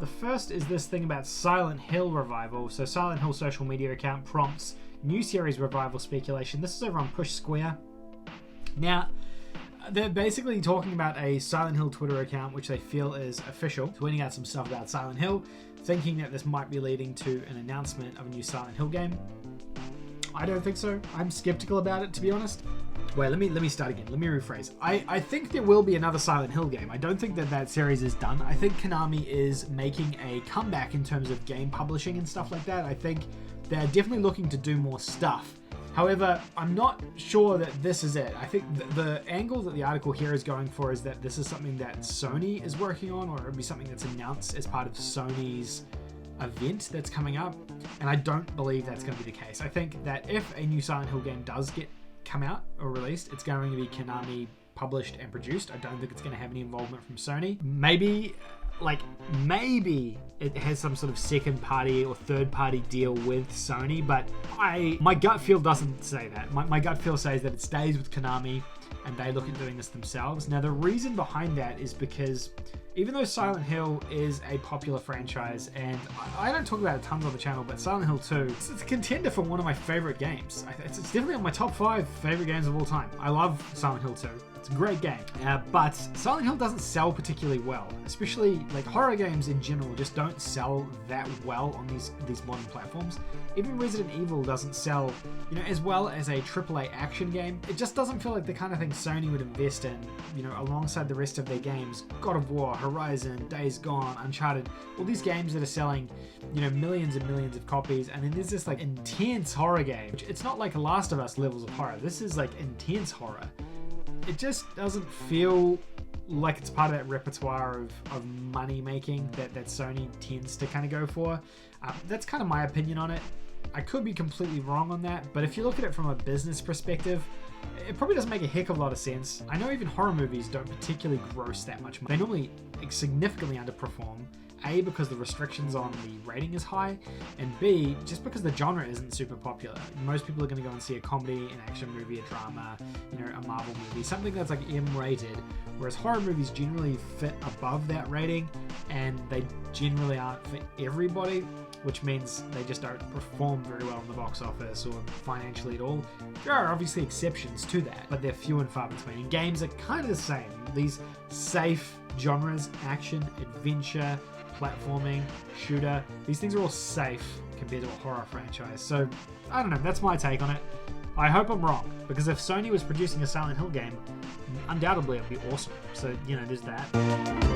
The first is this thing about Silent Hill revival. So Silent Hill social media account prompts new series revival speculation. This is over on Push Square. Now, they're basically talking about a Silent Hill Twitter account which they feel is official, tweeting out some stuff about Silent Hill, thinking that this might be leading to an announcement of a new Silent Hill game. I don't think so. I'm skeptical about it, to be honest. Wait, let me start again. Let me rephrase. I think there will be another Silent Hill game. I don't think that series is done. I think Konami is making a comeback in terms of game publishing and stuff like that. I think they're definitely looking to do more stuff. However, I'm not sure that this is it. I think the angle that the article here is going for is that this is something that Sony is working on, or it would be something that's announced as part of Sony's event that's coming up. And I don't believe that's going to be the case. I think that if a new Silent Hill game does come out or released, it's going to be Konami published and produced. I don't think it's going to have any involvement from Sony. Maybe it has some sort of second party or third party deal with Sony, but my gut feel doesn't say that. My gut feel says that it stays with Konami and they look at doing this themselves. Now, the reason behind that is because even though Silent Hill is a popular franchise, and I don't talk about it tons on the channel, but Silent Hill 2, it's a contender for one of my favorite games. It's definitely on my top 5 favorite games of all time. I love Silent Hill 2. It's a great game, but Silent Hill doesn't sell particularly well, especially like horror games in general just don't sell that well on these modern platforms. Even Resident Evil doesn't sell, as well as a AAA action game. It just doesn't feel like the kind of thing Sony would invest in, alongside the rest of their games. God of War, Horizon, Days Gone, Uncharted, all these games that are selling, millions and millions of copies, and then there's this like intense horror game, which it's not like Last of Us levels of horror. This is like intense horror. It just doesn't feel like it's part of that repertoire of money making that Sony tends to kind of go for. That's kind of my opinion on it. I could be completely wrong on that, but if you look at it from a business perspective, it probably doesn't make a heck of a lot of sense. I know even horror movies don't particularly gross that much money. They normally significantly underperform. A, because the restrictions on the rating is high, and B, just because the genre isn't super popular. Most people are going to go and see a comedy, an action movie, a drama, a Marvel movie, something that's like M-rated, whereas horror movies generally fit above that rating, and they generally aren't for everybody, which means they just don't perform very well in the box office or financially at all. There are obviously exceptions to that, but they're few and far between. And games are kind of the same. These safe genres, action, adventure, platforming, shooter, these things are all safe compared to a horror franchise. So, I don't know, that's my take on it. I hope I'm wrong, because if Sony was producing a Silent Hill game, undoubtedly it would be awesome. So, there's that.